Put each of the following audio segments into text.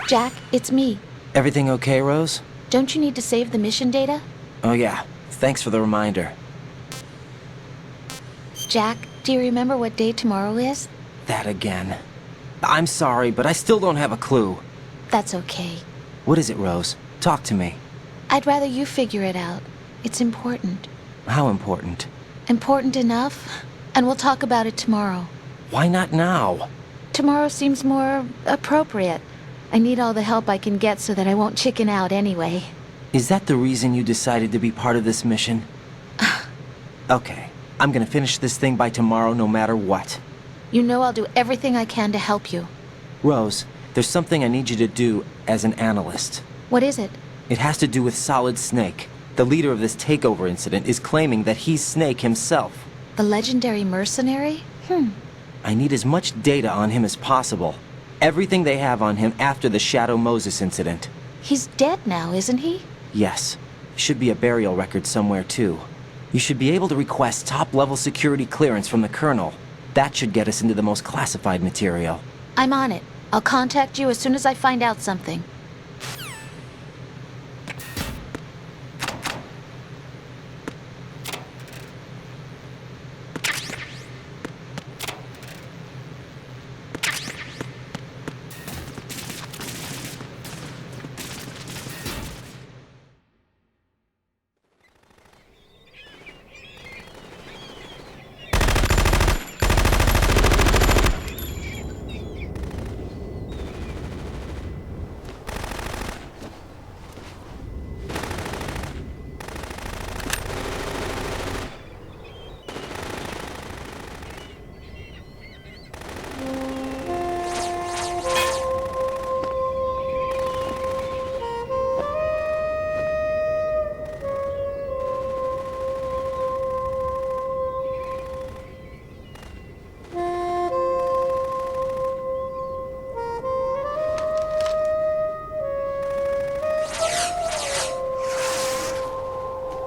Jack, it's me. Everything okay, Rose? Don't you need to save the mission data? Oh yeah, thanks for the reminder. Jack, do you remember what day tomorrow is? That again. I'm sorry, but I still don't have a clue. That's okay. What is it, Rose? Talk to me. I'd rather you figure it out. It's important. How important? Important enough? And we'll talk about it tomorrow. Why not now? Tomorrow seems more appropriate. I need all the help I can get so that I won't chicken out anyway. Is that the reason you decided to be part of this mission? Okay, I'm gonna finish this thing by tomorrow no matter what. You know I'll do everything I can to help you. Rose, there's something I need you to do as an analyst. What is it? It has to do with Solid Snake. The leader of this takeover incident is claiming that he's Snake himself. The legendary mercenary? I need as much data on him as possible. Everything they have on him after the Shadow Moses incident. He's dead now, isn't he? Yes. Should be a burial record somewhere, too. You should be able to request top-level security clearance from the Colonel. That should get us into the most classified material. I'm on it. I'll contact you as soon as I find out something.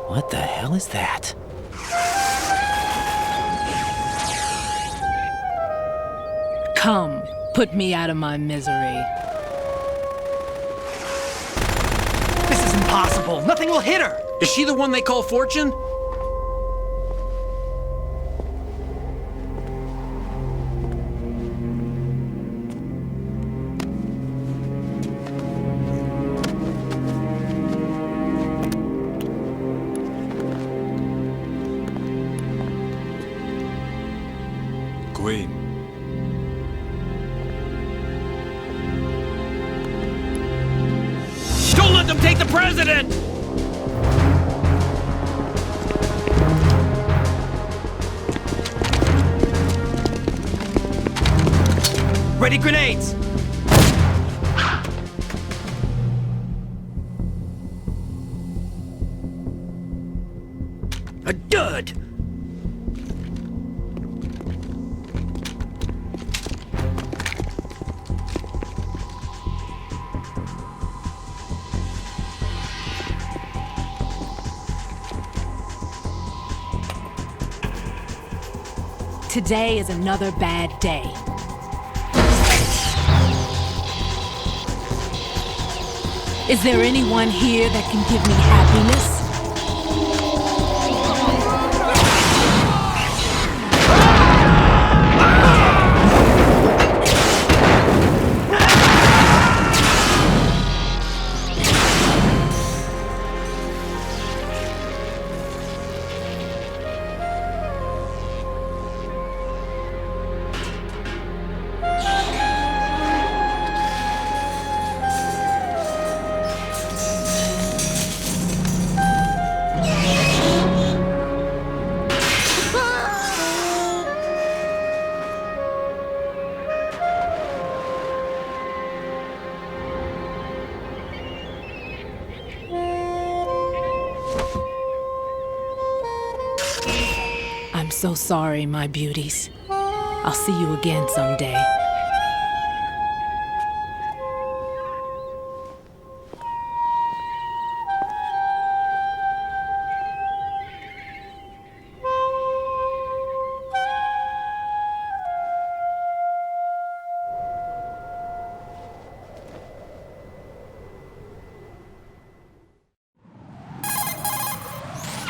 What the hell is that? Come, put me out of my misery. This is impossible. Nothing will hit her. Is she the one they call Fortune? Queen. Don't let them take the president! Ready grenades! A dud! Today is another bad day. Is there anyone here that can give me happiness? I'm so sorry, my beauties. I'll see you again someday.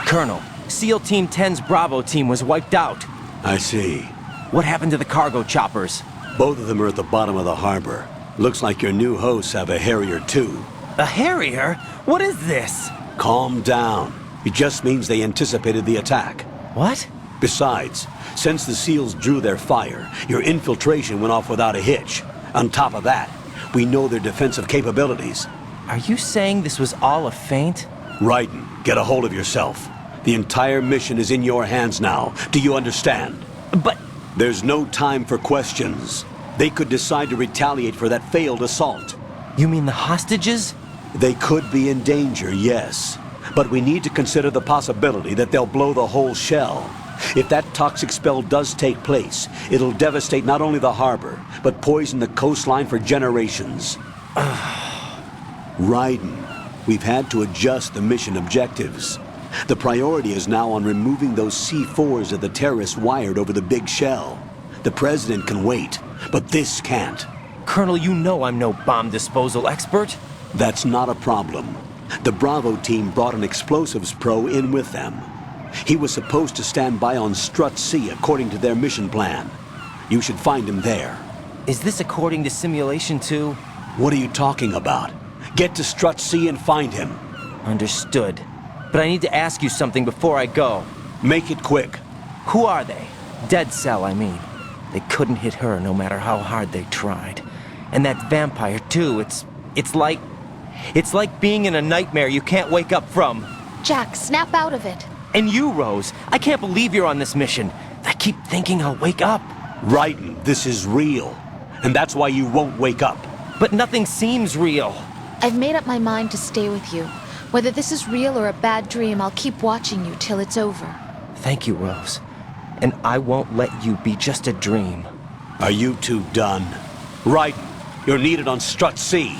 Colonel, SEAL Team 10's Bravo team was wiped out. I see. What happened to the cargo choppers? Both of them are at the bottom of the harbor. Looks like your new hosts have a Harrier too. A Harrier? What is this? Calm down. It just means they anticipated the attack. What? Besides, since the SEALs drew their fire, your infiltration went off without a hitch. On top of that, we know their defensive capabilities. Are you saying this was all a feint? Raiden, get a hold of yourself. The entire mission is in your hands now. Do you understand? But... There's no time for questions. They could decide to retaliate for that failed assault. You mean the hostages? They could be in danger, yes. But we need to consider the possibility that they'll blow the whole shell. If that toxic spell does take place, it'll devastate not only the harbor, but poison the coastline for generations. Raiden, we've had to adjust the mission objectives. The priority is now on removing those C4s that the terrorists wired over the big shell. The President can wait, but this can't. Colonel, you know I'm no bomb disposal expert. That's not a problem. The Bravo team brought an explosives pro in with them. He was supposed to stand by on Strut C according to their mission plan. You should find him there. Is this according to Simulation 2? What are you talking about? Get to Strut C and find him. Understood. But I need to ask you something before I go. Make it quick. Who are they? Dead Cell, I mean. They couldn't hit her no matter how hard they tried. And that vampire, too, it's like being in a nightmare you can't wake up from. Jack, snap out of it. And you, Rose, I can't believe you're on this mission. I keep thinking I'll wake up. Raiden, this is real. And that's why you won't wake up. But nothing seems real. I've made up my mind to stay with you. Whether this is real or a bad dream, I'll keep watching you till it's over. Thank you, Rose. And I won't let you be just a dream. Are you two done? Raiden, you're needed on Strut C.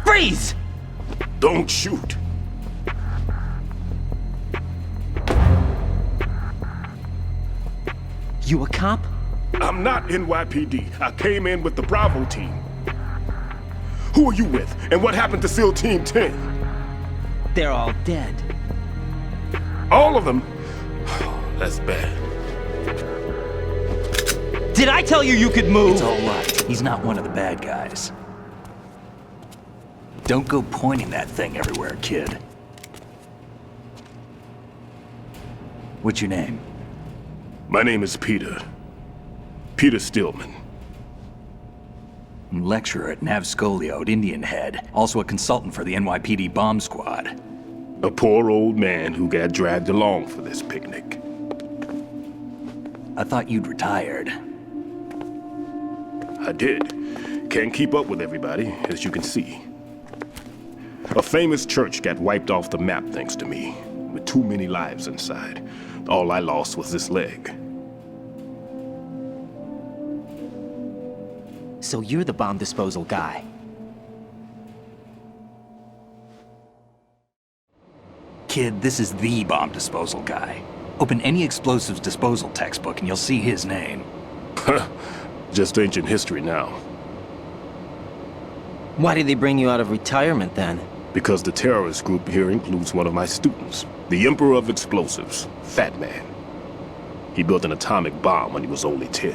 Freeze! Don't shoot. You a cop? I'm not NYPD. I came in with the Bravo team. Who are you with? And what happened to SEAL Team 10? They're all dead. All of them? That's bad. Did I tell you you could move? It's all right. He's not one of the bad guys. Don't go pointing that thing everywhere, kid. What's your name? My name is Peter. Peter Stillman. Lecturer at Navscolio at Indian Head. Also a consultant for the NYPD bomb squad. A poor old man who got dragged along for this picnic. I thought you'd retired. I did. Can't keep up with everybody, as you can see. A famous church got wiped off the map thanks to me, with too many lives inside. All I lost was this leg. So you're the bomb disposal guy. Kid, this is the bomb disposal guy. Open any explosives disposal textbook and you'll see his name. Just ancient history now. Why did they bring you out of retirement then? Because the terrorist group here includes one of my students, the Emperor of Explosives, Fat Man. He built an atomic bomb when he was only 10.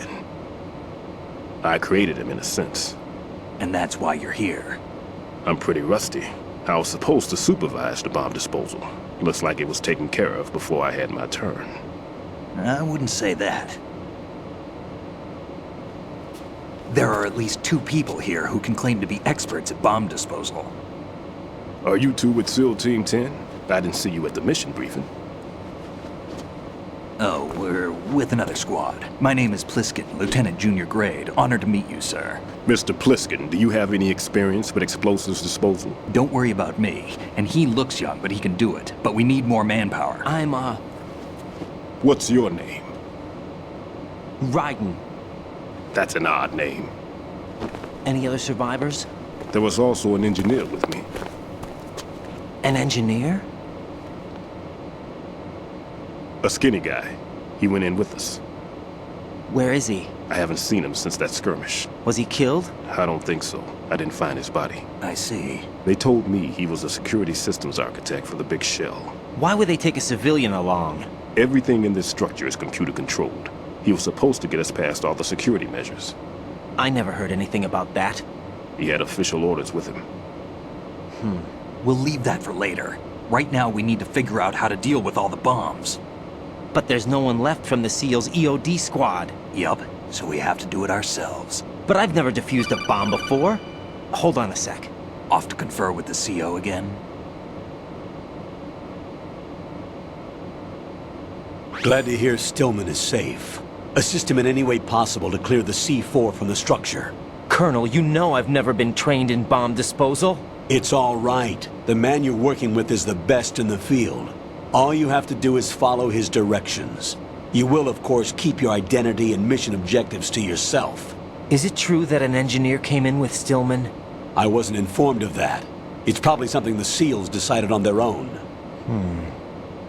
I created him in a sense. And that's why you're here. I'm pretty rusty. I was supposed to supervise the bomb disposal. Looks like it was taken care of before I had my turn. I wouldn't say that. There are at least 2 people here who can claim to be experts at bomb disposal. Are you two with SEAL Team 10? I didn't see you at the mission briefing. Oh, we're with another squad. My name is Pliskin, Lieutenant Junior Grade. Honored to meet you, sir. Mr. Pliskin, do you have any experience with explosives disposal? Don't worry about me. And he looks young, but he can do it. But we need more manpower. I'm, What's your name? Raiden. That's an odd name. Any other survivors? There was also an engineer with me. An engineer? A skinny guy. He went in with us. Where is he? I haven't seen him since that skirmish. Was he killed? I don't think so. I didn't find his body. I see. They told me he was a security systems architect for the big shell. Why would they take a civilian along? Everything in this structure is computer controlled. He was supposed to get us past all the security measures. I never heard anything about that. He had official orders with him. We'll leave that for later. Right now, we need to figure out how to deal with all the bombs. But there's no one left from the SEAL's EOD squad. Yup, so we have to do it ourselves. But I've never defused a bomb before. Hold on a sec. Off to confer with the CO again? Glad to hear Stillman is safe. Assist him in any way possible to clear the C4 from the structure. Colonel, you know I've never been trained in bomb disposal. It's all right. The man you're working with is the best in the field. All you have to do is follow his directions. You will, of course, keep your identity and mission objectives to yourself. Is it true that an engineer came in with Stillman? I wasn't informed of that. It's probably something the SEALs decided on their own.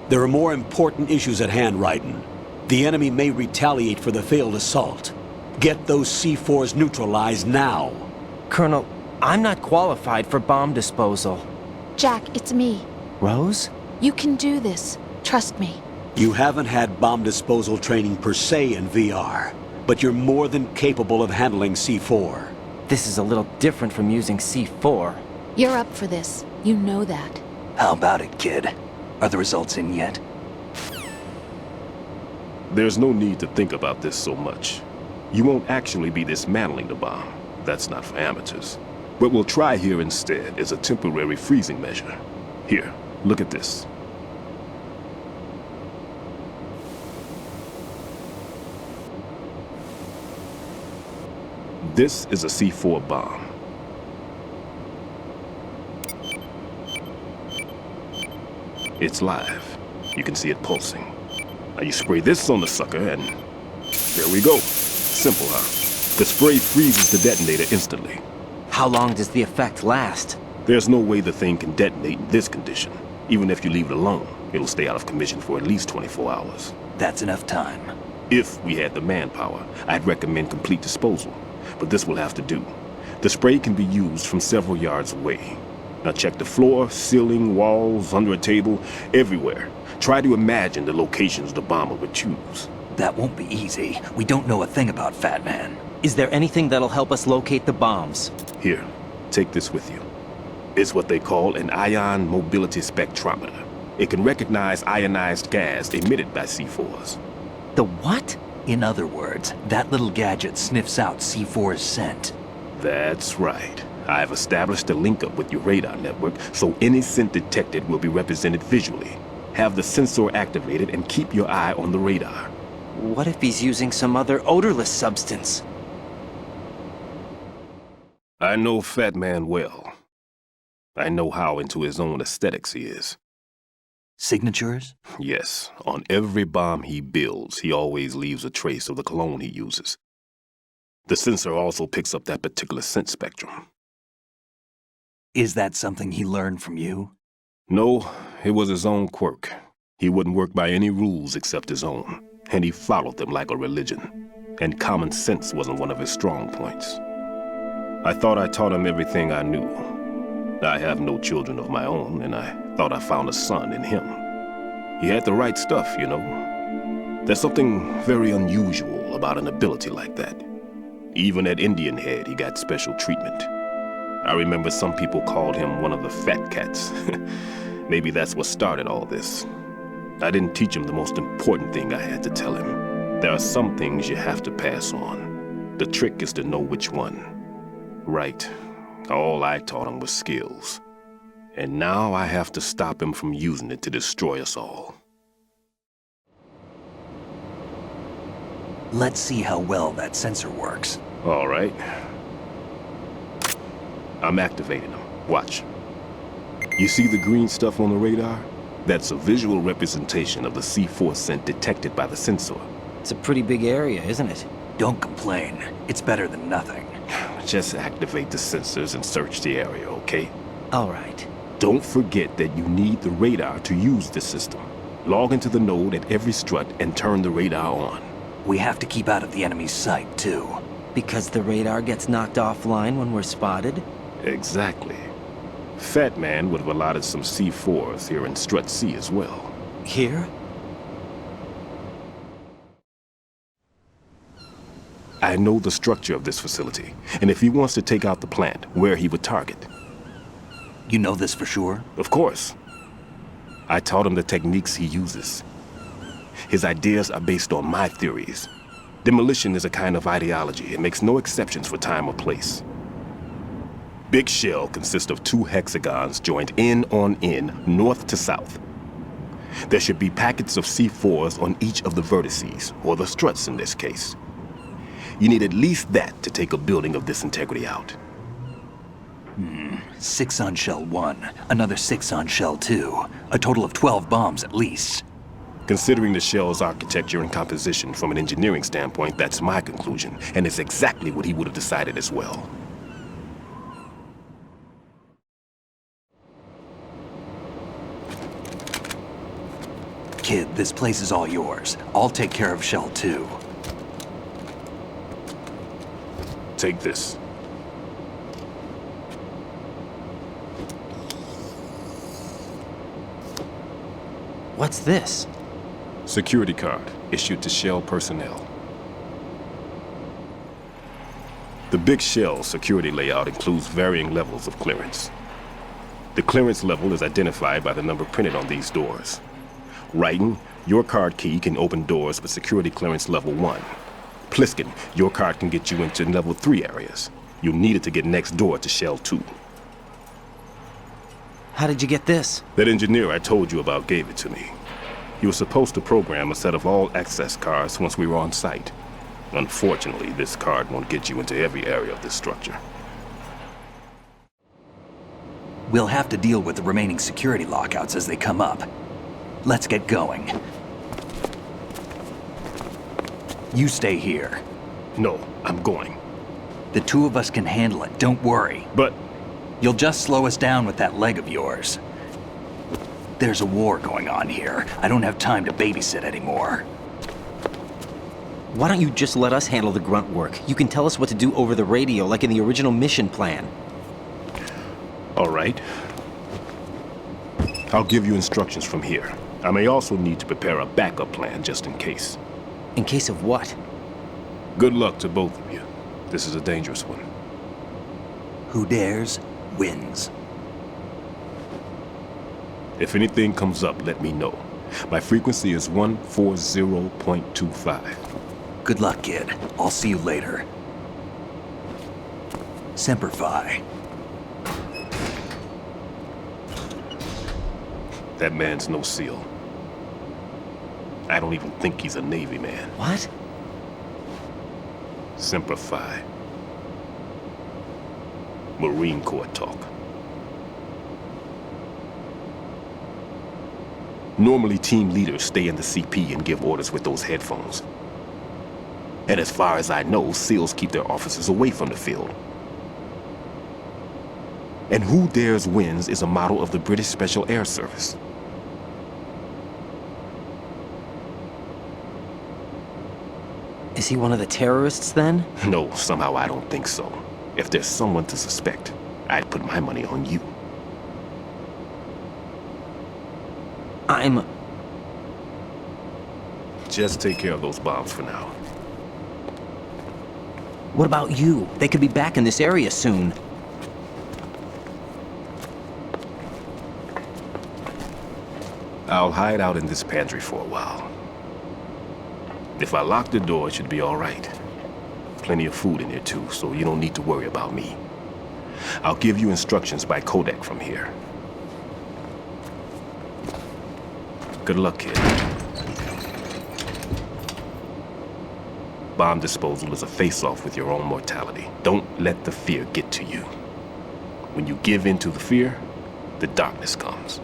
There are more important issues at hand, Raiden. The enemy may retaliate for the failed assault. Get those C4s neutralized now. Colonel, I'm not qualified for bomb disposal. Jack, it's me. Rose? You can do this. Trust me. You haven't had bomb disposal training per se in VR, but you're more than capable of handling C4. This is a little different from using C4. You're up for this. You know that. How about it, kid? Are the results in yet? There's no need to think about this so much. You won't actually be dismantling the bomb. That's not for amateurs. What we'll try here instead is a temporary freezing measure. Here, look at this. This is a C4 bomb. It's live. You can see it pulsing. Now you spray this on the sucker and there we go. Simple, huh? The spray freezes the detonator instantly. How long does the effect last? There's no way the thing can detonate in this condition. Even if you leave it alone, it'll stay out of commission for at least 24 hours. That's enough time. If we had the manpower, I'd recommend complete disposal. But this will have to do. The spray can be used from several yards away. Now check the floor, ceiling, walls, under a table, everywhere. Try to imagine the locations the bomber would choose. That won't be easy. We don't know a thing about Fat Man. Is there anything that'll help us locate the bombs? Here, take this with you. It's what they call an ion mobility spectrometer. It can recognize ionized gas emitted by C4s. The what? In other words, that little gadget sniffs out C4's scent. That's right. I've established a link up with your radar network, so any scent detected will be represented visually. Have the sensor activated and keep your eye on the radar. What if he's using some other odorless substance? I know Fat Man well. I know how into his own aesthetics he is. Signatures? Yes, on every bomb he builds, he always leaves a trace of the cologne he uses. The sensor also picks up that particular scent spectrum. Is that something he learned from you? No, it was his own quirk. He wouldn't work by any rules except his own, and he followed them like a religion. And common sense wasn't one of his strong points. I thought I taught him everything I knew. I have no children of my own, and I thought I found a son in him. He had the right stuff, you know. There's something very unusual about an ability like that. Even at Indian Head, he got special treatment. I remember some people called him one of the fat cats. Maybe that's what started all this. I didn't teach him the most important thing I had to tell him. There are some things you have to pass on. The trick is to know which one. Right. All I taught him was skills. And now I have to stop him from using it to destroy us all. Let's see how well that sensor works. All right. I'm activating them. Watch. You see the green stuff on the radar? That's a visual representation of the C4 scent detected by the sensor. It's a pretty big area, isn't it? Don't complain. It's better than nothing. Just activate the sensors and search the area, okay? All right. Don't forget that you need the radar to use the system. Log into the node at every strut and turn the radar on. We have to keep out of the enemy's sight, too. Because the radar gets knocked offline when we're spotted? Exactly. Fat Man would have allotted some C4s here in Strut C as well. Here? I know the structure of this facility, and if he wants to take out the plant, where he would target. You know this for sure? Of course. I taught him the techniques he uses. His ideas are based on my theories. Demolition is a kind of ideology. It makes no exceptions for time or place. Big Shell consists of 2 hexagons joined end on end, north to south. There should be packets of C4s on each of the vertices, or the struts in this case. You need at least that to take a building of this integrity out. 6 on Shell 1, another 6 on Shell 2. A total of 12 bombs at least. Considering the shell's architecture and composition from an engineering standpoint, that's my conclusion, and it's exactly what he would have decided as well. Kid, this place is all yours. I'll take care of Shell 2. Take this. What's this? Security card issued to Shell personnel. The Big Shell security layout includes varying levels of clearance. The clearance level is identified by the number printed on these doors. Writing, your card key can open doors with security clearance level 1. Pliskin, your card can get you into level 3 areas. You'll need it to get next door to Shell 2. How did you get this? That engineer I told you about gave it to me. He was supposed to program a set of all access cards once we were on site. Unfortunately, this card won't get you into every area of this structure. We'll have to deal with the remaining security lockouts as they come up. Let's get going. You stay here. No, I'm going. The 2 of us can handle it, don't worry. But You'll just slow us down with that leg of yours. There's a war going on here. I don't have time to babysit anymore. Why don't you just let us handle the grunt work? You can tell us what to do over the radio like in the original mission plan. all right. I'll give you instructions from here. I may also need to prepare a backup plan just in case. In case of what? Good luck to both of you. This is a dangerous one. Who dares, wins. If anything comes up, let me know. My frequency is 140.25. Good luck, kid. I'll see you later. Semper Fi. That man's no SEAL. I don't even think he's a Navy man. What? Semper Fi. Marine Corps talk. Normally, team leaders stay in the CP and give orders with those headphones. And as far as I know, SEALs keep their officers away from the field. And Who Dares Wins is a model of the British Special Air Service. Is he one of the terrorists then? No, somehow I don't think so. If there's someone to suspect, I'd put my money on you. Just take care of those bombs for now. What about you? They could be back in this area soon. I'll hide out in this pantry for a while. If I lock the door, it should be all right. Plenty of food in here too, so you don't need to worry about me. I'll give you instructions by codec from here. Good luck, kid. Bomb disposal is a face-off with your own mortality. Don't let the fear get to you. When you give in to the fear, the darkness comes.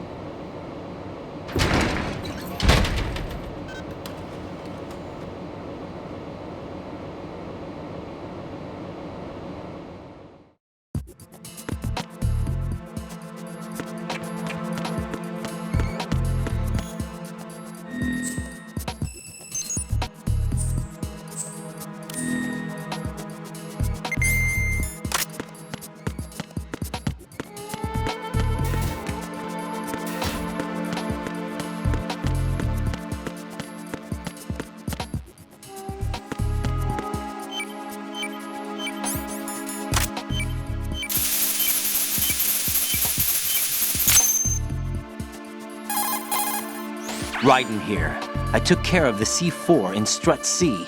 Raiden here. I took care of the C4 in Strut C.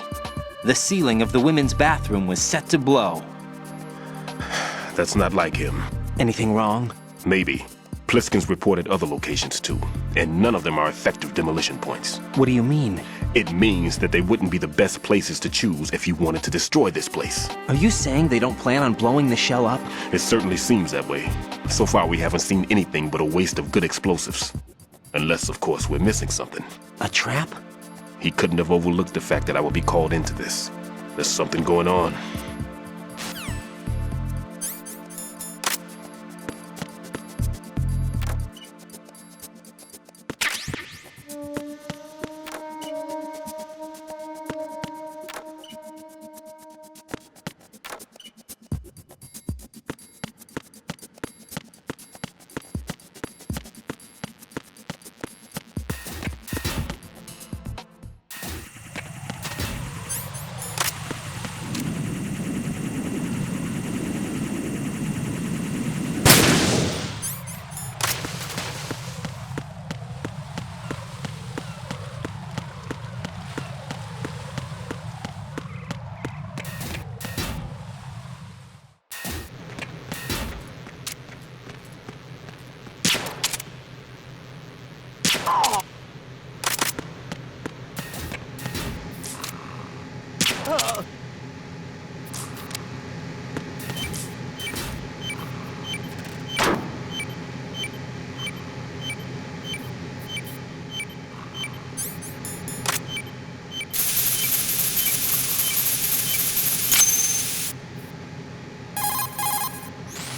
The ceiling of the women's bathroom was set to blow. That's not like him. Anything wrong? Maybe. Pliskin's reported other locations too, and none of them are effective demolition points. What do you mean? It means that they wouldn't be the best places to choose if you wanted to destroy this place. Are you saying they don't plan on blowing the shell up? It certainly seems that way. So far we haven't seen anything but a waste of good explosives. Unless, of course, we're missing something. A trap? He couldn't have overlooked the fact that I would be called into this. There's something going on.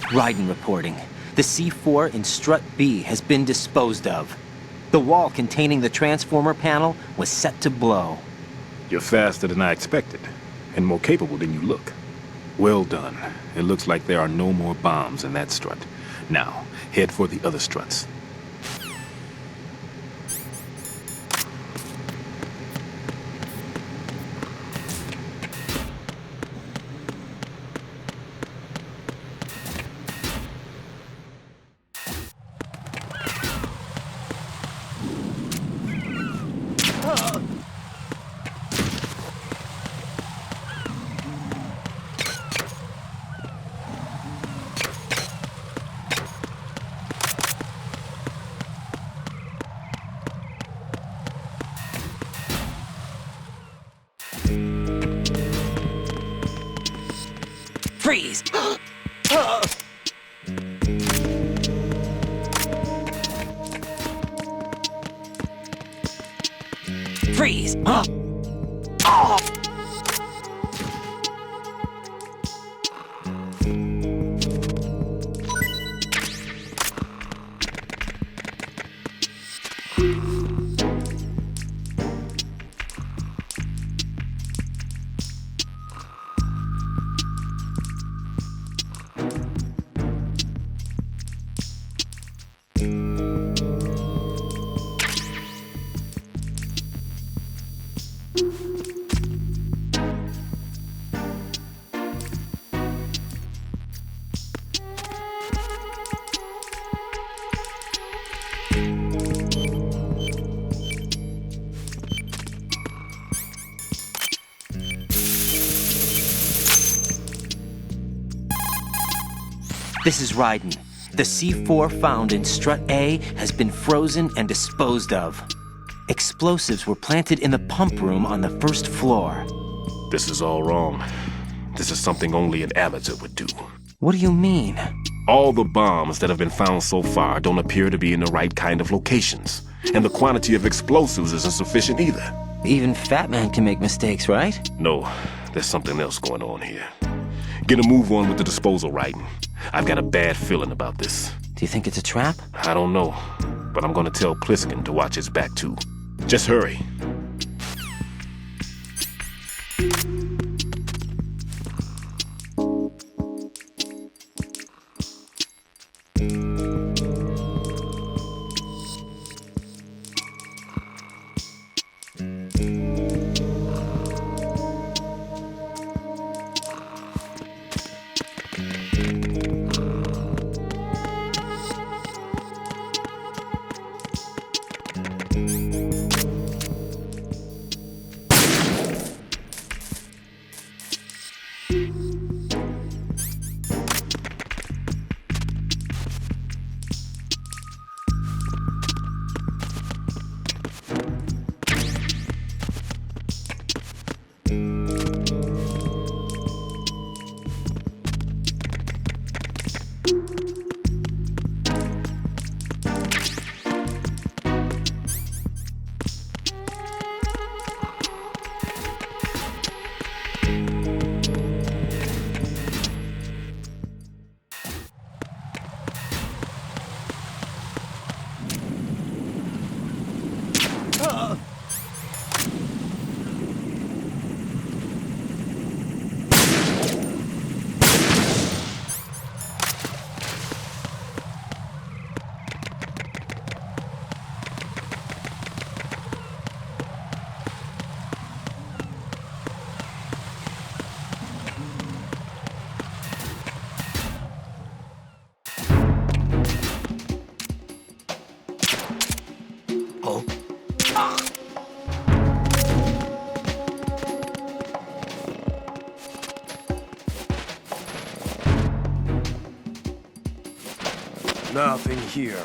Raiden reporting. The C4 in Strut B has been disposed of. The wall containing the transformer panel was set to blow. You're faster than I expected, and more capable than you look. Well done. It looks like there are no more bombs in that strut. Now, head for the other struts. Freeze! Freeze! This is Raiden. The C4 found in Strut A has been frozen and disposed of. Explosives were planted in the pump room on the first floor. This is all wrong. This is something only an amateur would do. What do you mean? All the bombs that have been found so far don't appear to be in the right kind of locations. And the quantity of explosives isn't sufficient either. Even Fat Man can make mistakes, right? No, there's something else going on here. Get a move on with the disposal, Raiden. I've got a bad feeling about this. Do you think it's a trap? I don't know, but I'm gonna tell Pliskin to watch his back too. Just hurry. Nothing here.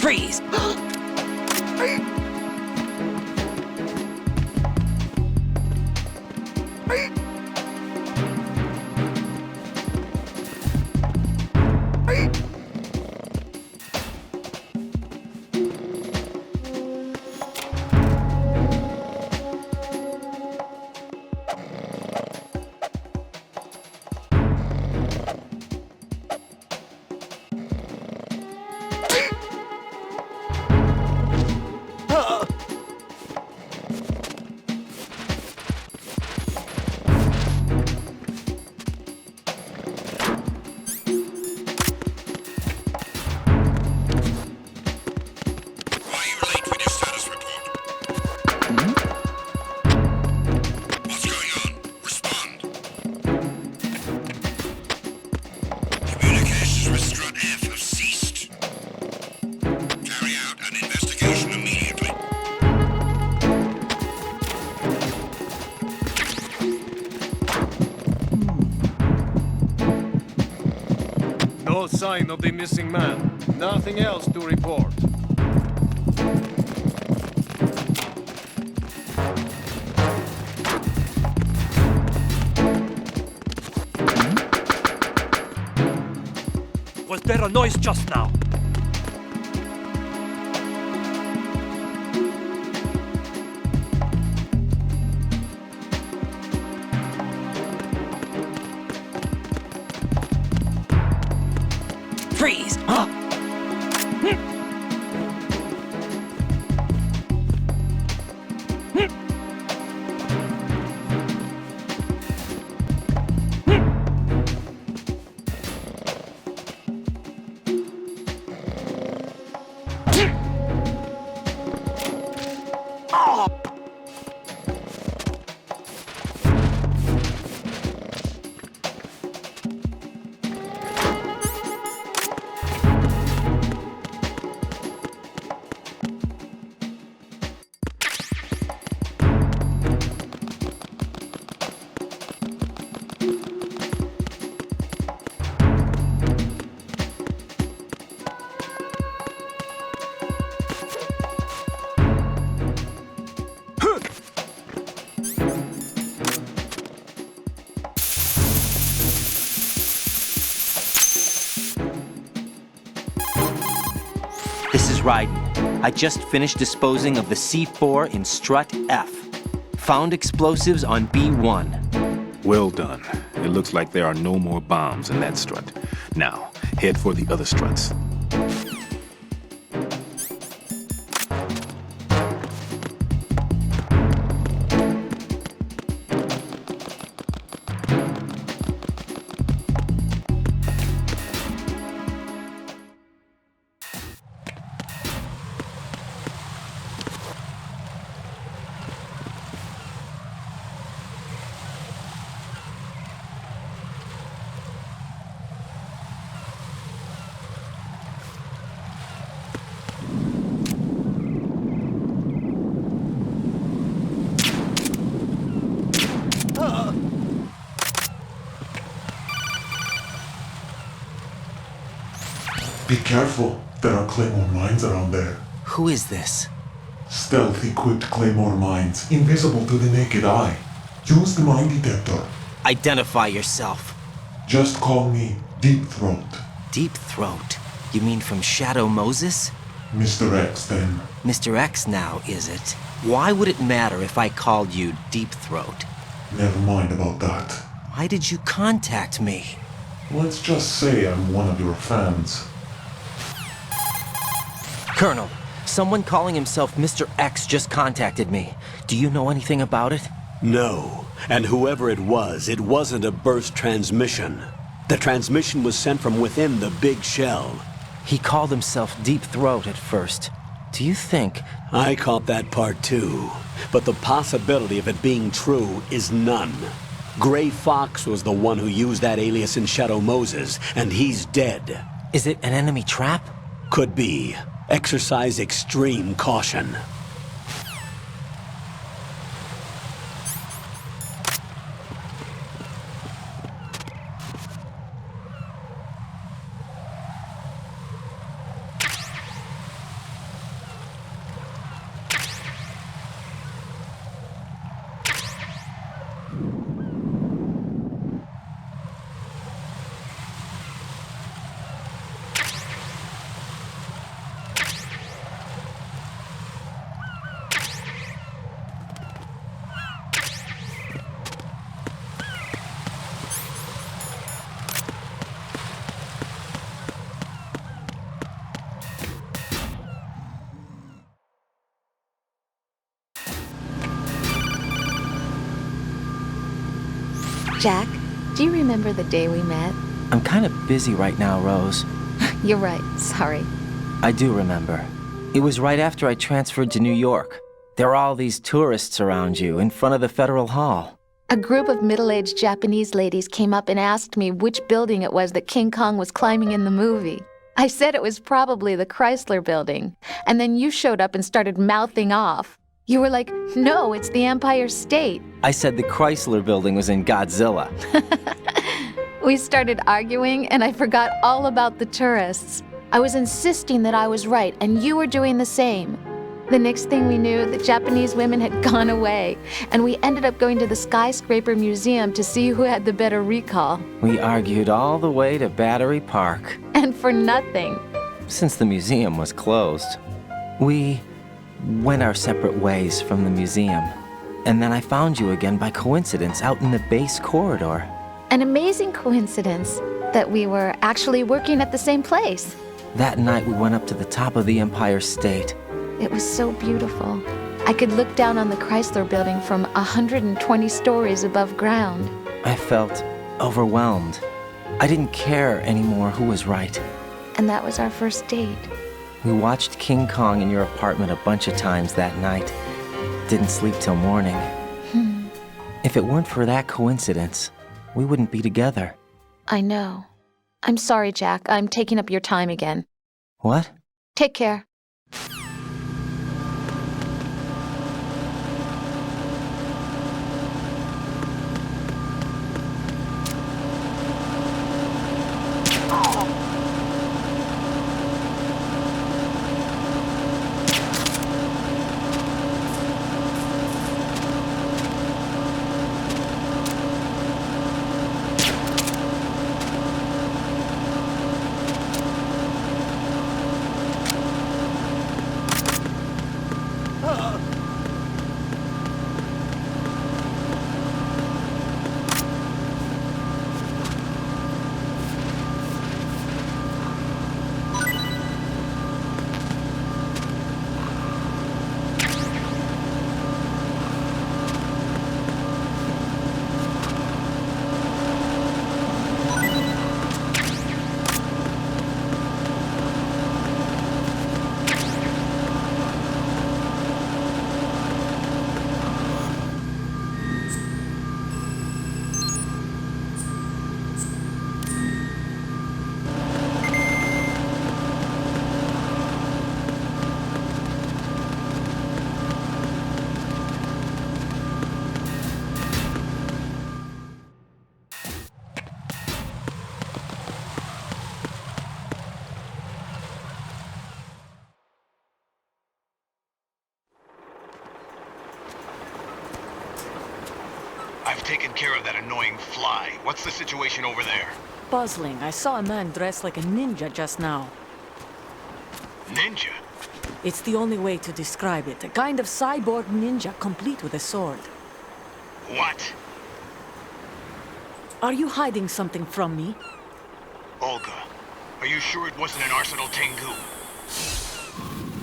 Freeze! No sign of the missing man. Nothing else to report. Was there a noise just now? Freeze! This is Raiden. I just finished disposing of the C4 in Strut F. Found explosives on B1. Well done. It looks like there are no more bombs in that strut. Now, head for the other struts. Be careful, there are claymore mines around there. Who is this? Stealth-equipped claymore mines, invisible to the naked eye. Use the mine detector. Identify yourself. Just call me Deep Throat. Deep Throat? You mean from Shadow Moses? Mr. X, then. Mr. X now, is it? Why would it matter if I called you Deep Throat? Never mind about that. Why did you contact me? Let's just say I'm one of your fans. Colonel, someone calling himself Mr. X just contacted me. Do you know anything about it? No. And whoever it wasn't a burst transmission. The transmission was sent from within the big shell. He called himself Deep Throat at first. Do you think... I caught that part too. But the possibility of it being true is none. Gray Fox was the one who used that alias in Shadow Moses, and he's dead. Is it an enemy trap? Could be. Exercise extreme caution. Jack, do you remember the day we met? I'm kind of busy right now, Rose. You're right, sorry. I do remember. It was right after I transferred to New York. There are all these tourists around you in front of the Federal Hall. A group of middle-aged Japanese ladies came up and asked me which building it was that King Kong was climbing in the movie. I said it was probably the Chrysler Building, and then you showed up and started mouthing off. You were like, no, it's the Empire State. I said the Chrysler Building was in Godzilla. We started arguing, and I forgot all about the tourists. I was insisting that I was right, and you were doing the same. The next thing we knew, the Japanese women had gone away, and we ended up going to the Skyscraper Museum to see who had the better recall. We argued all the way to Battery Park. And for nothing. Since the museum was closed, we went our separate ways from the museum. And then I found you again by coincidence out in the base corridor. An amazing coincidence that we were actually working at the same place. That night we went up to the top of the Empire State. It was so beautiful. I could look down on the Chrysler Building from 120 stories above ground. I felt overwhelmed. I didn't care anymore who was right. And that was our first date. We watched King Kong in your apartment a bunch of times that night. Didn't sleep till morning. If it weren't for that coincidence, we wouldn't be together. I know. I'm sorry, Jack. I'm taking up your time again. What? Take care. I've taken care of that annoying fly. What's the situation over there? Puzzling. I saw a man dressed like a ninja just now. Ninja? It's the only way to describe it. A kind of cyborg ninja, complete with a sword. What? Are you hiding something from me? Olga, are you sure it wasn't an Arsenal Tengu?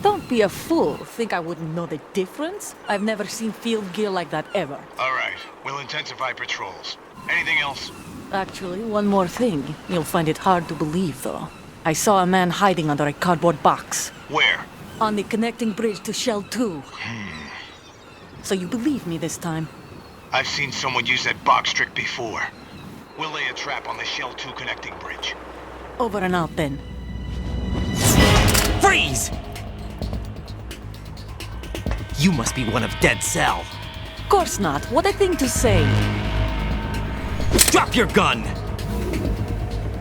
Don't be a fool. Think I wouldn't know the difference? I've never seen field gear like that ever. All right, we'll intensify patrols. Anything else? Actually, one more thing. You'll find it hard to believe, though. I saw a man hiding under a cardboard box. Where? On the connecting bridge to Shell 2. So you believe me this time? I've seen someone use that box trick before. We'll lay a trap on the Shell 2 connecting bridge. Over and out, then. Freeze! You must be one of Dead Cell. Course not. What a thing to say. Drop your gun!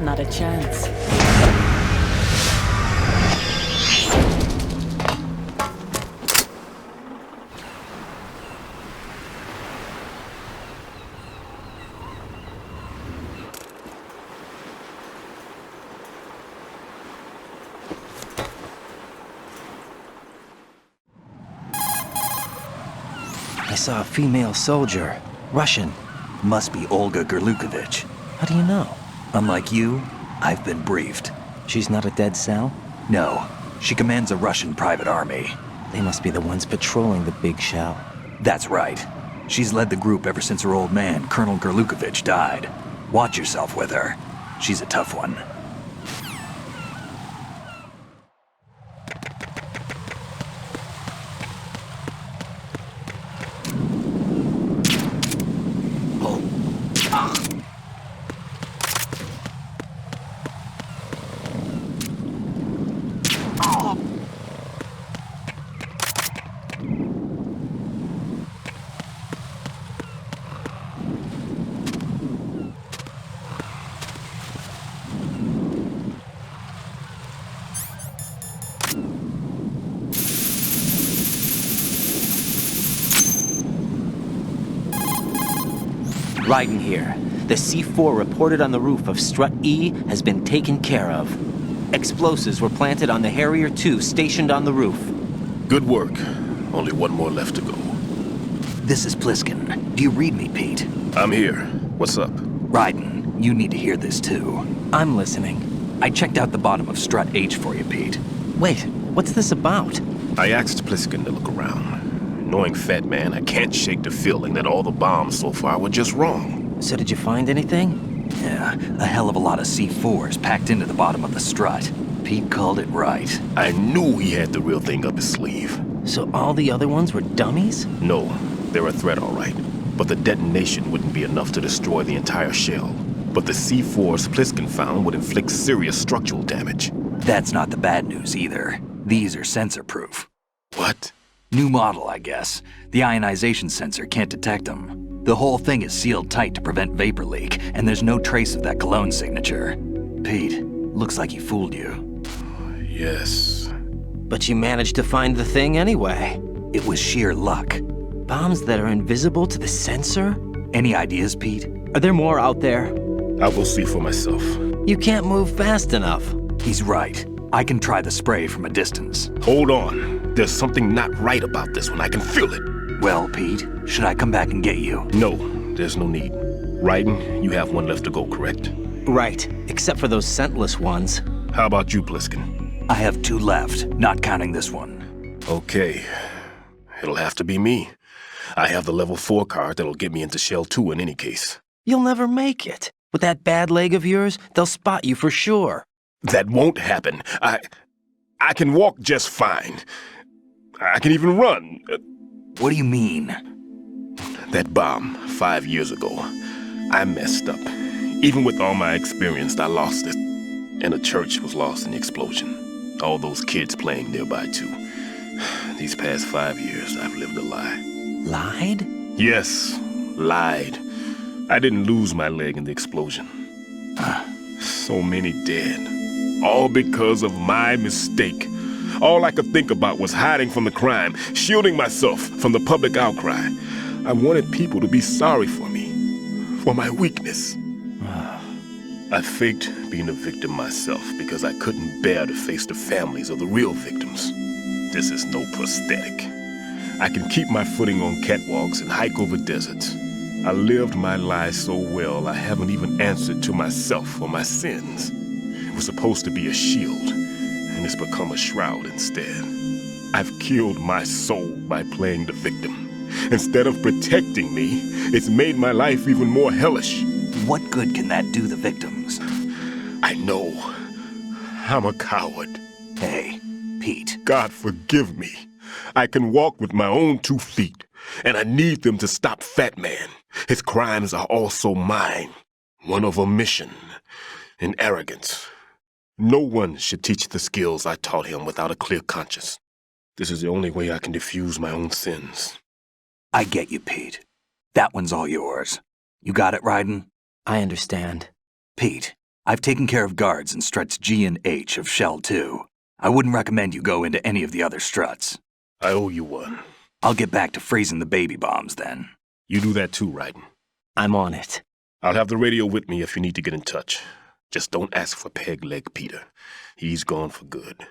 Not a chance. I saw a female soldier. Russian. Must be Olga Gerlukovich. How do you know? Unlike you, I've been briefed. She's not a Dead Cell? No, she commands a Russian private army. They must be the ones patrolling the big shell. That's right. She's led the group ever since her old man, Colonel Gerlukovich, died. Watch yourself with her. She's a tough one. Raiden here. The C4 reported on the roof of Strut E has been taken care of. Explosives were planted on the Harrier 2 stationed on the roof. Good work. Only one more left to go. This is Pliskin. Do you read me, Pete? I'm here. What's up? Raiden, you need to hear this too. I'm listening. I checked out the bottom of Strut H for you, Pete. Wait, what's this about? I asked Pliskin to look around. Knowing Fat Man, I can't shake the feeling that all the bombs so far were just wrong. So did you find anything? Yeah, a hell of a lot of C4s packed into the bottom of the strut. Pete called it right. I knew he had the real thing up his sleeve. So all the other ones were dummies? No, they're a threat, all right. But the detonation wouldn't be enough to destroy the entire shell. But the C4s Pliskin found would inflict serious structural damage. That's not the bad news either. These are sensor-proof. What? New model, I guess. The ionization sensor can't detect them. The whole thing is sealed tight to prevent vapor leak, and there's no trace of that cologne signature. Pete, looks like he fooled you. Yes. But you managed to find the thing anyway. It was sheer luck. Bombs that are invisible to the sensor? Any ideas, Pete? Are there more out there? I will see for myself. You can't move fast enough. He's right. I can try the spray from a distance. Hold on. There's something not right about this one. I can feel it. Well, Pete, should I come back and get you? No, there's no need. Raiden, you have one left to go, correct? Right, except for those scentless ones. How about you, Pliskin? I have 2 left, not counting this one. Okay. It'll have to be me. I have the level 4 card that'll get me into Shell 2 in any case. You'll never make it. With that bad leg of yours, they'll spot you for sure. That won't happen. I can walk just fine. I can even run. What do you mean? That bomb 5 years ago. I messed up. Even with all my experience, I lost it. And the church was lost in the explosion. All those kids playing nearby, too. These past 5 years, I've lived a lie. Lied? Yes, lied. I didn't lose my leg in the explosion. So many dead. All because of my mistake. All I could think about was hiding from the crime, shielding myself from the public outcry. I wanted people to be sorry for me, for my weakness. I faked being a victim myself because I couldn't bear to face the families of the real victims. This is no prosthetic. I can keep my footing on catwalks and hike over deserts. I lived my lie so well I haven't even answered to myself for my sins. It was supposed to be a shield, and it's become a shroud instead. I've killed my soul by playing the victim. Instead of protecting me, it's made my life even more hellish. What good can that do the victims? I know. I'm a coward. Hey, Pete. God forgive me. I can walk with my own 2 feet, and I need them to stop Fat Man. His crimes are also mine. One of omission and arrogance. No one should teach the skills I taught him without a clear conscience. This is the only way I can diffuse my own sins. I get you, Pete. That one's all yours. You got it, Raiden? I understand. Pete, I've taken care of guards in struts G and H of Shell 2. I wouldn't recommend you go into any of the other struts. I owe you one. I'll get back to freezing the baby bombs then. You do that too, Raiden. I'm on it. I'll have the radio with me if you need to get in touch. Just don't ask for Peg Leg Peter. He's gone for good.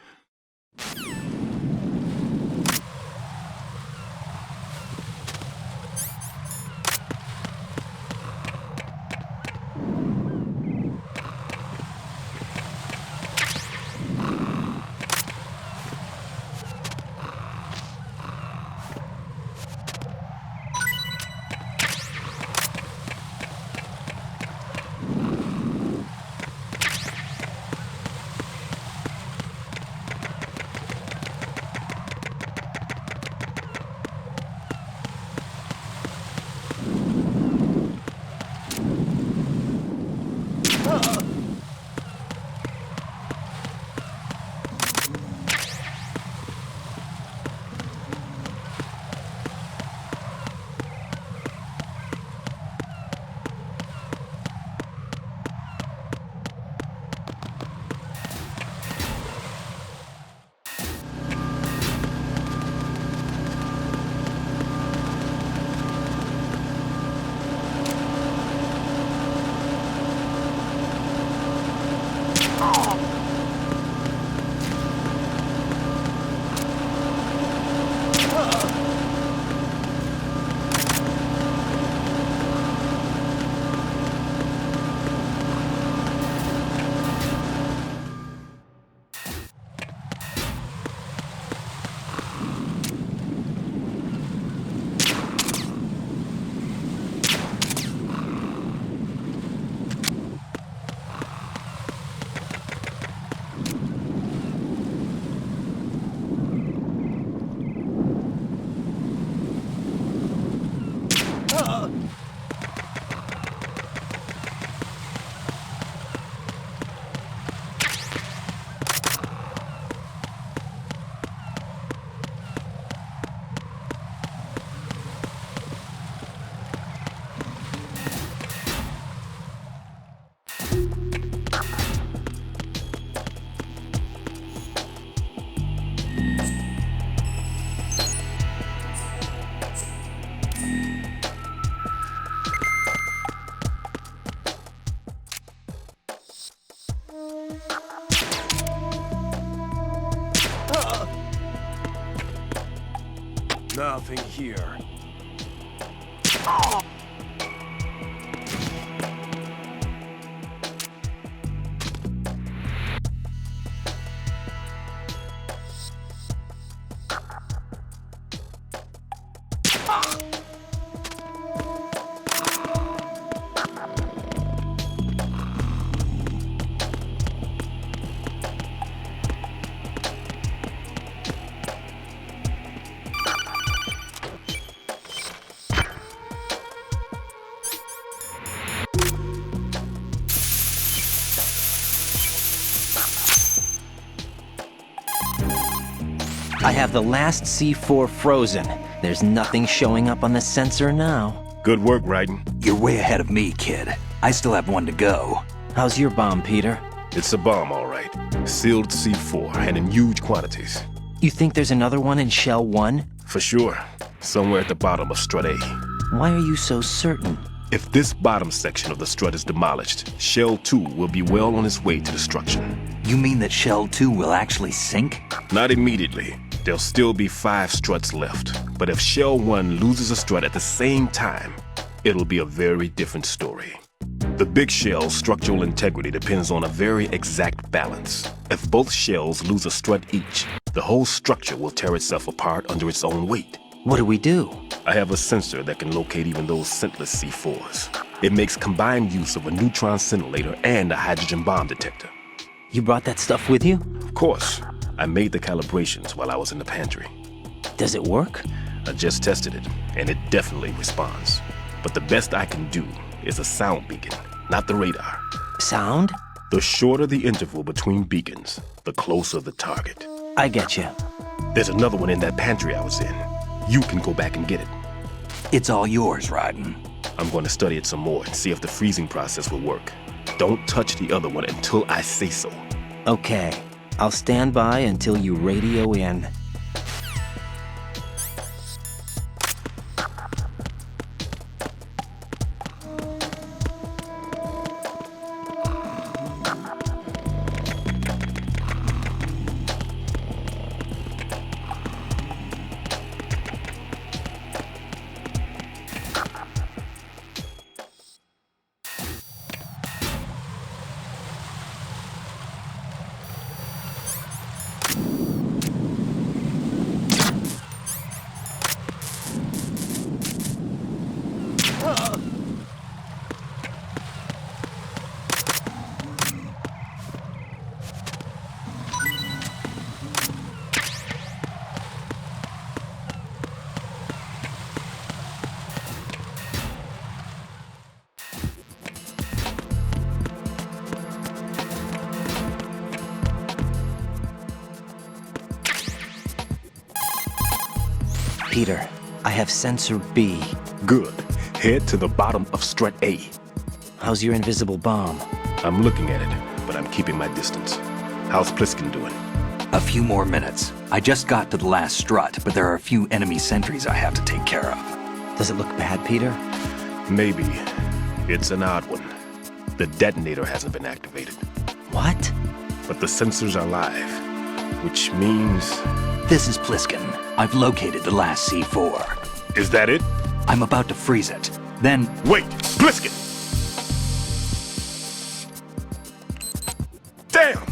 Nothing here. I have the last C4 frozen. There's nothing showing up on the sensor now. Good work, Raiden. You're way ahead of me, kid. I still have one to go. How's your bomb, Peter? It's a bomb, all right. Sealed C4 and in huge quantities. You think there's another one in Shell 1? For sure. Somewhere at the bottom of Strut A. Why are you so certain? If this bottom section of the strut is demolished, Shell 2 will be well on its way to destruction. You mean that Shell 2 will actually sink? Not immediately. There'll still be 5 struts left. But if Shell 1 loses a strut at the same time, it'll be a very different story. The big shell's structural integrity depends on a very exact balance. If both shells lose a strut each, the whole structure will tear itself apart under its own weight. What do we do? I have a sensor that can locate even those scentless C4s. It makes combined use of a neutron scintillator and a hydrogen bomb detector. You brought that stuff with you? Of course. I made the calibrations while I was in the pantry. Does it work? I just tested it, and it definitely responds. But the best I can do is a sound beacon, not the radar. Sound? The shorter the interval between beacons, the closer the target. I get you. There's another one in that pantry I was in. You can go back and get it. It's all yours, Raiden. I'm going to study it some more and see if the freezing process will work. Don't touch the other one until I say so. Okay. I'll stand by until you radio in. Peter, I have sensor B. Good. Head to the bottom of Strut A. How's your invisible bomb? I'm looking at it, but I'm keeping my distance. How's Pliskin doing? A few more minutes. I just got to the last strut, but there are a few enemy sentries I have to take care of. Does it look bad, Peter? Maybe. It's an odd one. The detonator hasn't been activated. What? But the sensors are live, which means... This is Pliskin. I've located the last C4. Is that it? I'm about to freeze it. Then... Wait! Pliskin! Damn!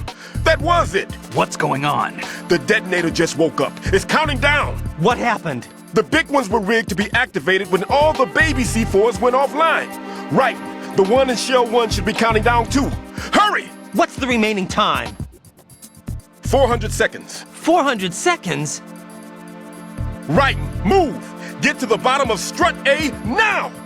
That was it! What's going on? The detonator just woke up. It's counting down! What happened? The big ones were rigged to be activated when all the baby C4s went offline. Right. The one in Shell 1 should be counting down too. Hurry! What's the remaining time? 400 seconds. 400 seconds? Right. Move! Get to the bottom of Strut A now!